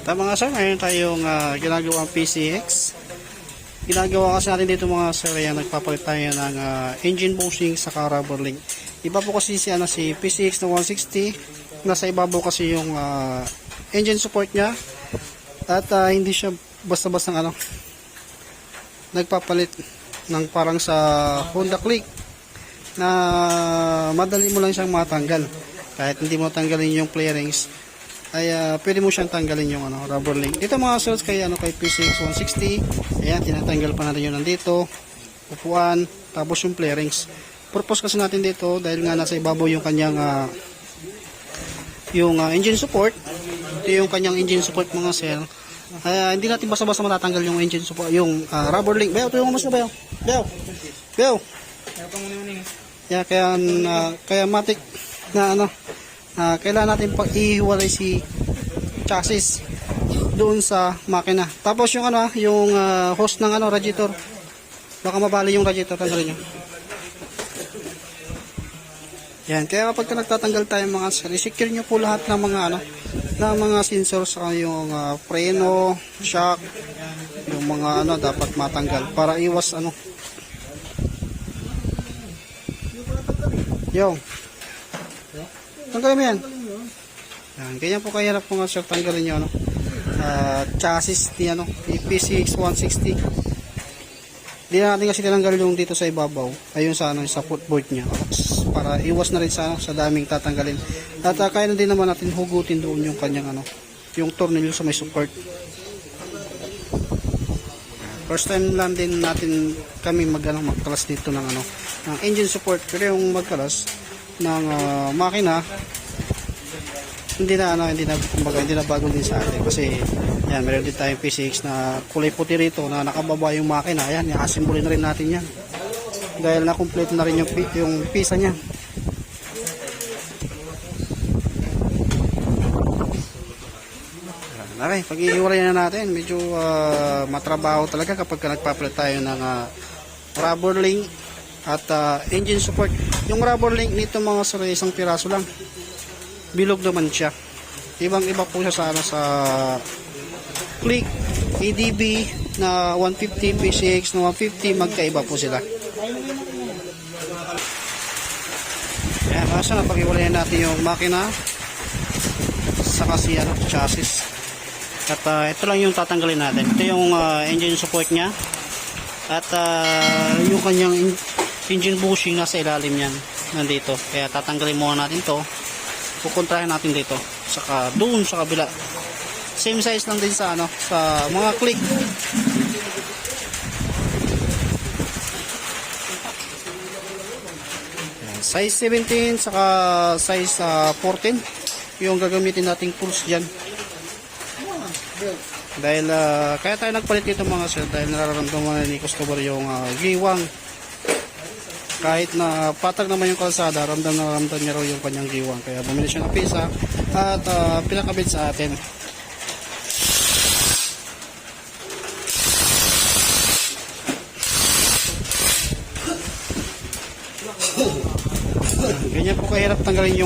Tama nga sir, mayroon tayong ginagawang PCX. Ginagawa kasi natin dito mga sir, yan, nagpapalit tayo ng engine bushing sa rubber link. Iba po kasi si PCX na 160, nasa ibabaw kasi yung engine support niya. At hindi siya basta-basta nagpapalit ng parang sa Honda Click na madali mo lang siyang matanggal. Kahit hindi mo tanggalin yung clearings, ay pwede mo siyang tanggalin yung rubber link. Dito mga sales kay PCX 160, ayan, tinatanggal pa natin yun nandito, upuan, tapos yung clearings. Purpose kasi natin dito dahil nga nasa ibabaw yung kanyang engine support. Ito yung kanyang engine support mga sir. Hindi natin basta-basta matatanggal yung engine support, yung rubber link. Bayaw, ito yung mas na bayaw. Bayaw. Yeah, kaya matik na kailangan natin pag-ihiwalay si chassis doon sa makina. Tapos yung yung hose ng radiator. Baka mabali yung radiator, tanggalin nyo. Yan, kaya kapag nagtatanggal tayo mga sir, secure nyo po lahat ng mga sensors sa yung preno, shock, yung mga dapat matanggal para iwas Yo. Tanggalin mo yan. Yan, ganyan po kahirap mga sir tanggalin nyo chassis ni PCX 160. Hindi na natin kasi tinanggal yung dito sa ibabaw, ayun sa sa footboard niya para iwas na rin sa daming tatanggalin. At kaya na din naman natin hugutin doon yung kanyang yung tornilyo sa may support. First time lang din natin kami magkalas dito ng ng engine support, pero yung magkalas ng makina hindi na bago din sa atin kasi yan, meron din tayong PCX na kulay puti rito na nakababa yung makina. Ayan, i-assemble na rin natin yan dahil na-complete na rin yung pisa niya. Okay, pag-iiwalay na natin, medyo matrabaho talaga kapag nagpapalit tayo ng rubber link at engine support. Yung rubber link nito mga sir, isang piraso lang, bilog naman siya. Ibang iba po siya sa Click, ADB na 150, PCX na 150, magkaiba po sila. Ayan, kasi napag-iwalayan natin yung makina saka si chassis. At ito lang yung tatanggalin natin. Ito yung engine support nya at yung kanyang engine bushing nasa ilalim yan, nandito. Kaya tatanggalin muna natin to, pupuntrahin natin dito saka doon sa kabila. Same size lang din sa sa mga Click. Size 17 saka size 14 yung gagamitin nating tools diyan. Dahil kaya tayo nagpalit dito mga sir, dahil nararamdaman ni customer yung giwang. Kahit na patag naman yung kalsada, ramdam niya raw yung kanyang giwang. Kaya bumili siya ng pisa at pinakabit sa atin. Ganyan po kahirap tanggalin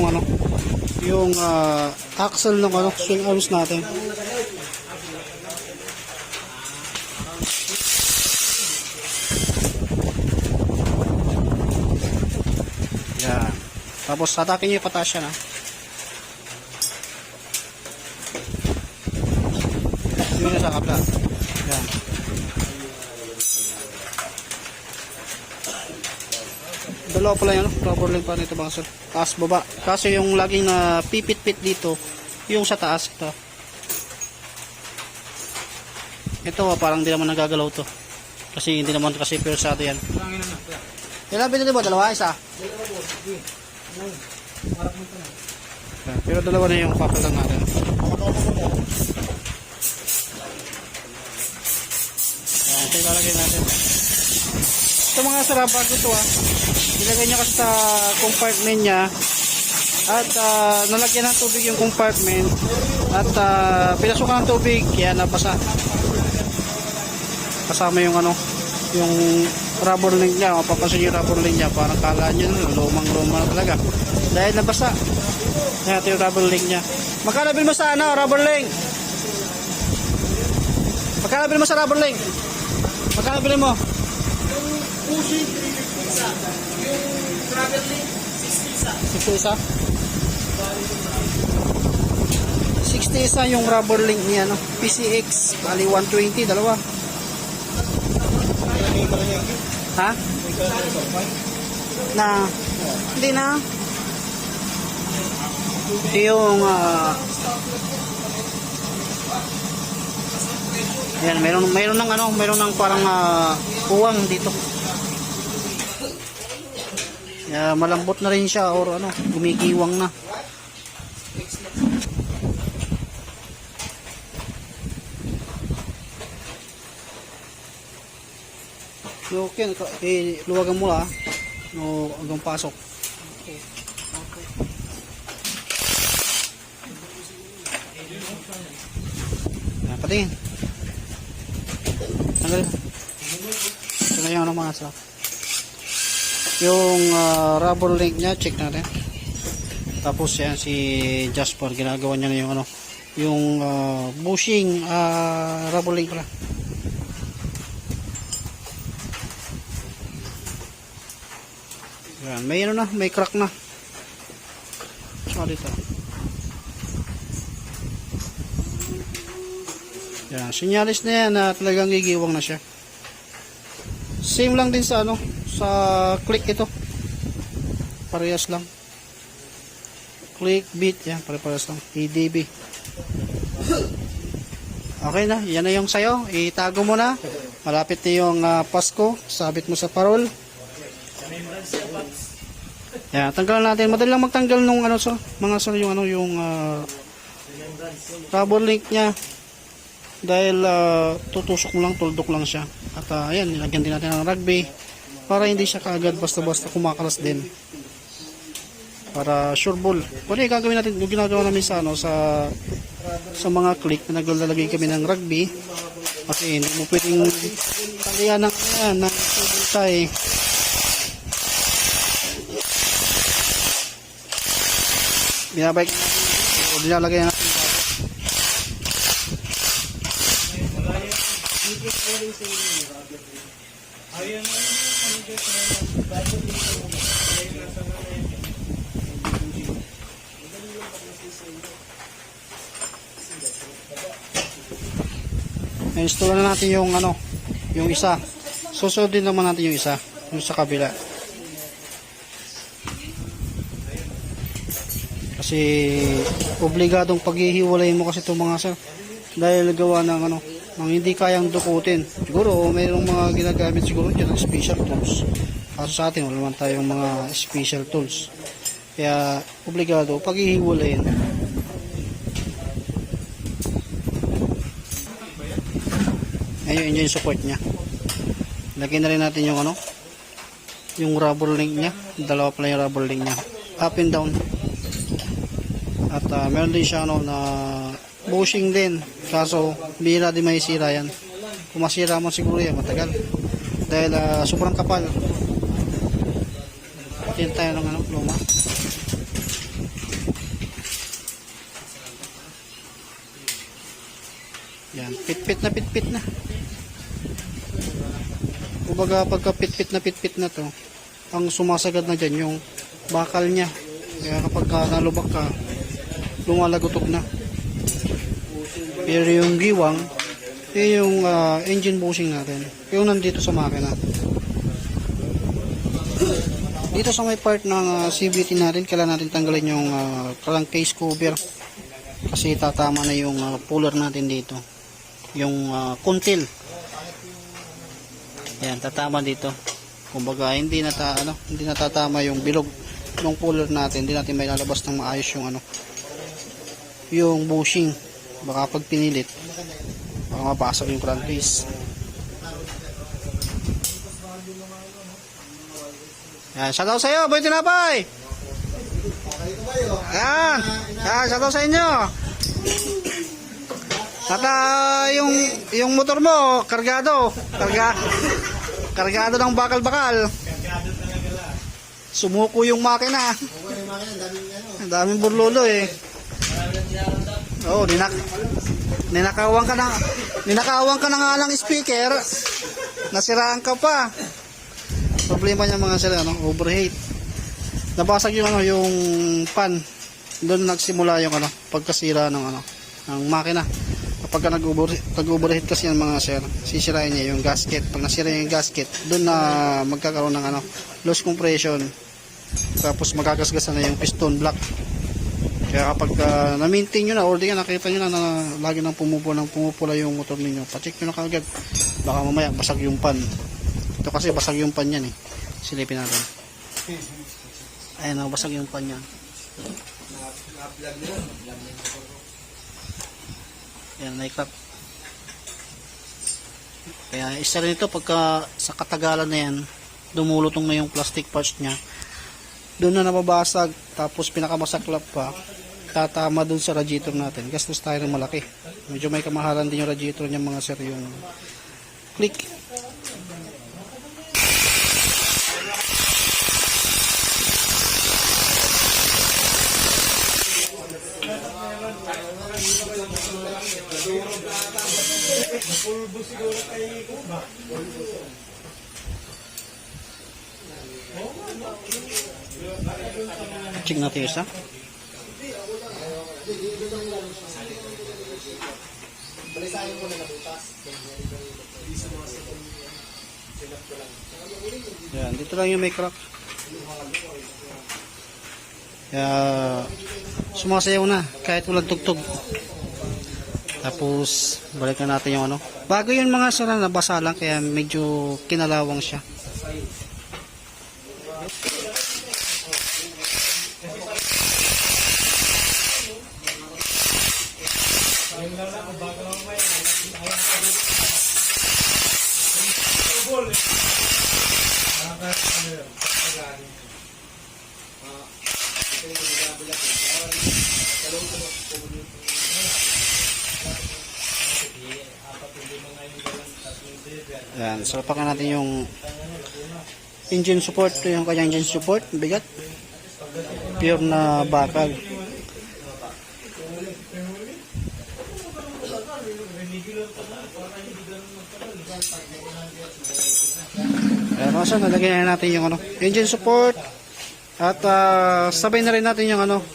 yung axle ng swing arms natin. Yan. Tapos hatakin nyo yung pataas yan yun na sa kapla. Yan. Dalawa pala yan, rubber link pa nito mga sir. Taas baba. Kasi yung laging na pipit-pit dito, yung sa taas ito. Ito parang hindi naman nagagalaw to. Kasi hindi naman kasi persado yan. Ilan pinili mo? Dalawa? Isa? Pero dalawa na yung papalitan natin. Ito ilalagay natin. Ito mga sarap bago ito ilagay niya kasi sa compartment niya at nalagyan ng tubig yung compartment at pinasukan ng tubig kaya nabasa. Kasama yung yung rubber link niya, mapapansin yung rubber link niya, parang kala nyo lumang-luma na talaga dahil nabasa. Ito yung rubber link niya. Magkano bil mo sa rubber link? Magkano bilhin mo sa rubber link? Magkano bilhin mo? Pushing 350 isa. Yung travel link 60 isa. 60 isa? 60 isa yung rubber link niya, no? PCX, bali 120, dalawa. Ha? Na, hindi na. Ito yung, ayan, mayroon ng ano, mayroon ng parang uwang dito. Malambot na rin siya or ano, gumigiwang na. Okay, luwagan mo lang no, hanggang pasok. Patingin. Tanggalin mo. Ito na yung ano mga sa. Yung rubber link niya, check natin. Tapos yan si Jasper, ginagawa niya na yung ano, yung bushing rubber link pala. Yan, may ano na, may crack na. So dito. Yan, sinyalis na yan na talagang gigiwang na siya. Same lang din sa ano, sa click ito. Parehas lang. Click bit, yan, parehas lang. EDB. Okay na, yan na yung sayo. Itago mo na. Malapit na yung Pasko. Sabit mo sa parol. Yan, tanggalan natin. Madali lang magtanggal nung ano sa mga sa yung ano yung rubber link niya. Dahil tutusok mo lang, tuldok lang siya. At ayan, nilagyan din natin ng rugby para hindi siya kaagad basta-basta kumakalas din. Para sure ball. Pwede gagawin natin yung ginagawa namin sa ano sa mga click na naglalagay kami ng rugby. Kasi hindi mo pwedeng talian ng yan ng tayo. Binabike natin o dinalagay natin install na natin yung ano, yung isa. Susunod din naman natin yung isa, yung sa kabila. Kasi obligadong paghihiwalayin mo kasi itong mga sir dahil gawa ng ano, ng hindi kayang dukutin. Siguro mayroong mga ginagamit siguro dyan ng special tools. Kaso sa atin wala naman tayong mga special tools. Kaya obligado paghihiwalayin. Ayun yung support niya. Lagyan na rin natin yung ano, yung rubber link niya. Dalawa pala yung rubber link niya. Up and down. At meron din siya ano na bushing din. Kaso bihira din may sira yan. Kung masira mo siguro yan matagal. Dahil sobrang kapal. Patin tayo ng ano, luma. Yan, pitpit na. Kumbaga pagka pitpit na to, ang sumasagad na dyan yung bakal niya. Kaya kapag nalubak ka, lumalagotok na. Pero yung giwang, yung engine bushing natin, yung nandito sa makina. Dito sa may part ng CVT natin, kailangan natin tanggalin yung crankcase cover. Kasi tatama na yung puller natin dito. Yung kuntil. Yan, tatama dito. Kumbaga hindi natatama yung bilog ng puller natin. Hindi natin may lalabas ng maayos yung ano, yung bushing. Baka pag pinilit, baka mapasok yung crankcase. Yan, shoutout sa iyo, Boy Tinapay. Yan, shoutout sa inyo. At yung motor mo, kargado ng bakal-bakal. Sumuko yung makina. Ang daming burlolo eh. Oo, Ninakawang ka na nga lang speaker. Nasiraan ka pa. Problema niya mga sir, ano, overheat. Nabasag yung ano, yung pan. Doon nagsimula yung ano, pagkasira ng ano, ng makina. Kapag nag-overheat kasi yan mga sir, sisirain niya yung gasket. Pag nasira yung gasket, doon na magkakaroon ng ano, loose compression. Tapos magkagasgasan na yung piston block. Kaya kapag na-maintain nyo na, or di nga nakita nyo na lagi nang pumupula yung motor ninyo, pacheck nyo na kagad. Baka mamaya basag yung pan. Ito kasi basag yung pan yan eh. Silipin natin. Ayan o, basag yung pan yan. Ayan, naikap. Kaya isa rin ito pagka sa katagalan na yan, dumulutong na yung plastic parts nya. Doon na nababasag, tapos pinakamasaklap pa, tatama doon sa radiator natin. Gastos tayo ng malaki. Medyo may kamahalan din yung radiator niya mga sir, yung click. Check natin isa. Yan, dito lang yung may crack. Kaya sumasayaw na kahit walang tugtog. Tapos balikan natin yung ano. Bago yun mga sir, nabasa lang kaya medyo kinalawang siya. Ayan, salapakan natin yung engine support. Ito yung kanyang engine support, bigat, pure na bakal. Ayan, kasi nalagyan na natin yung ano, engine support. At sabay na rin natin yung ano,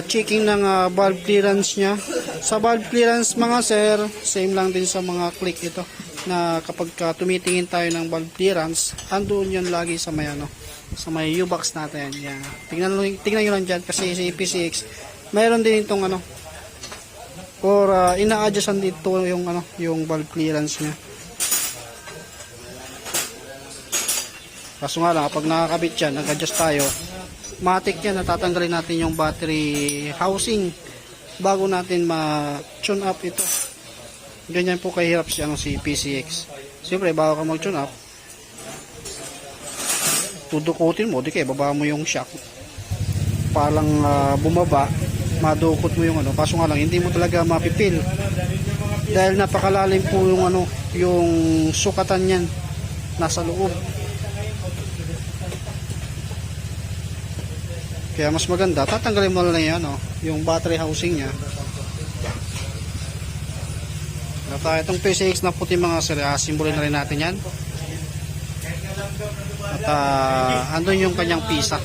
checking ng valve clearance nya. Sa valve clearance mga sir, same lang din sa mga click ito, na kapag tumitingin tayo ng valve clearance, andoon yun lagi sa may ano, sa may U-box natin. Yan. Tingnan nyo lang dyan kasi sa EPCX mayroon din itong ano, or ina-adjustan dito yung ano, yung valve clearance nya. Kaso nga lang, kapag nakakabit yan, nag-adjust tayo, matik yan, natatanggalin natin yung battery housing bago natin ma-tune up ito. Ganyan po kahirap si PCX. Siyempre, bago ka mag-tune up, tudukutin mo, di kaya baba mo yung shock. Palang bumaba, madukot mo yung ano. Kaso nga lang, hindi mo talaga mapipil. Dahil napakalalim po yung ano, yung sukatan yan nasa loob. Kaya mas maganda, tatanggalin mo lang yan, ano, yung battery housing nya. At itong PCX na puti mga sir, simbolin na rin natin yan. At andun yung kanyang pisa.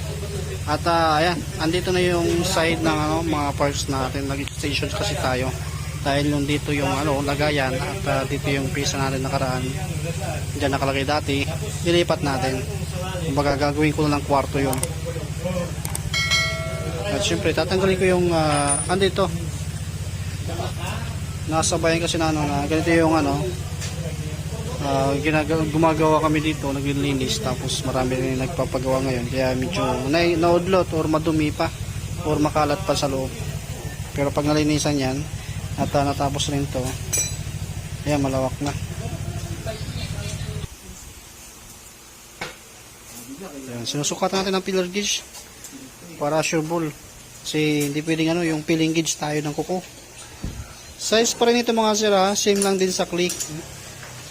At ayan, andito na yung side ng ano, mga parts natin. Nag-stations kasi tayo. Dahil yung dito yung ano, lagayan. At dito yung pisa natin nakaraan. Diyan nakalagay dati. Dilipat natin. Kumbaga gagawin ko na lang kwarto yun. At syempre tatanggalin ko yung andito. Nasabayan kasi na ano, na ganito yung ano, gumagawa kami dito, naglilinis, tapos marami rin nagpapagawa ngayon, kaya medyo naudlot or madumi pa or makalat pa sa loob. Pero pag nalinisan yan at natapos rin to, ayan, malawak na. Ayan, sinusukat natin ang pillar gauge para sure ball, kasi hindi pwedeng ano, yung peeling gauge tayo ng kuko. Size pa rin ito mga sir, same lang din sa click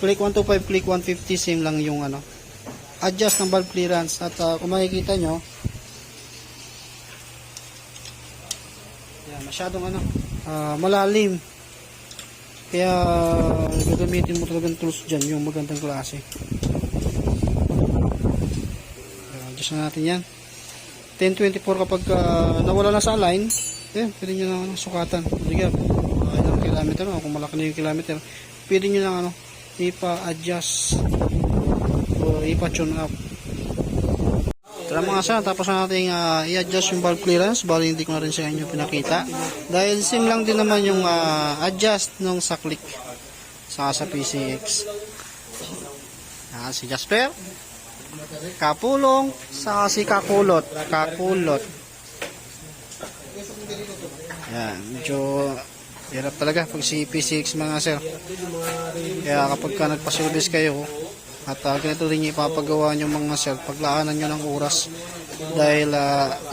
125, click 150, same lang yung ano, adjust ng valve clearance. At kung makikita nyo, yan, masyadong ano, malalim. Kaya gagamitin mo talagang tools dyan, yung magandang klase. Adjust na natin yan. 1024 kapag nawala na sa line, pwede nyo na sukatan. Sige, ilang kilometer, kung malaki na yung kilometer, pwede nyo lang ipa-adjust o ipa-tune up. Tara mga sir, tapos na natin i-adjust yung valve clearance. Bali hindi ko na rin sa inyo pinakita. Dahil same lang din naman yung adjust nung sa click saka sa PCX. Si Jasper, kapulong, saka si kakulot. Yan, medyo hirap talaga pag si PCX mga sir. Kaya kapag ka nagpa-service kayo at ganito rin yung ipapagawa nyo mga sir, paglaanan nyo ng oras. Dahil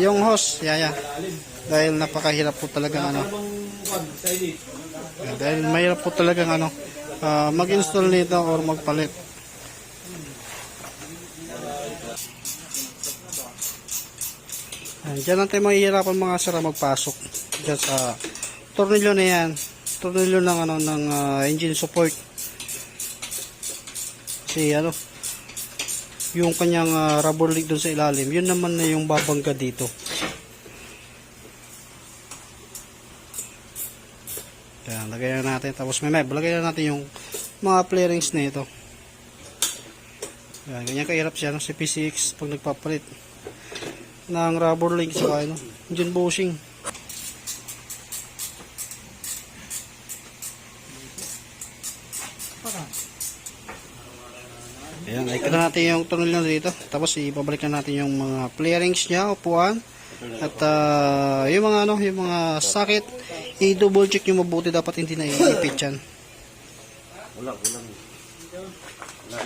yung hose, dahil napakahirap po talagang dahil mahirap po talagang mag-install nito or magpalit. Diyan lang tayo mahihirapan mga sir magpasok dyan sa tornilyo na yan, tornilyo ng ng engine support. Kasi yung kanyang rubber leak doon sa ilalim, yun naman na yung babangga dito. Yan, lagay na natin, tapos may lagay na natin yung mga flarings na ito. Yan, ganyan kahirap siya si PCX pag nagpapalit ng rubber link sa engine bushing. Ayan, ikot na natin yung tunnel na dito. Tapos ibabalik na natin yung mga flarings niya, upuan. At yung mga yung mga socket, i-double check nyo mabuti, dapat hindi na iipit yan. Wala na.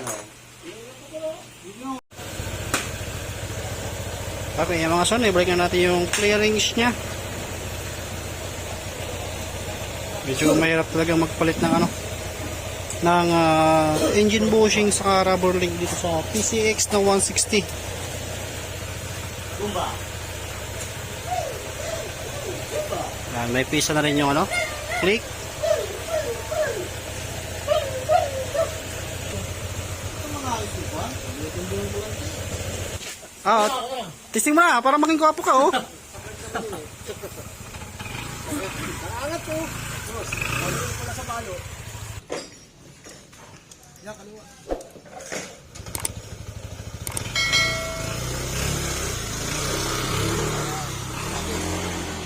Okay, yung mga son, ibalik na natin yung clearings niya. Medyo mahirap talaga magpalit ng engine bushing sa rubber link dito sa PCX na 160. Yan, may pisa na rin yung click. Testing mo na para maging kwapo ka Angat po. Wala sa balo. Yan, kaliwa.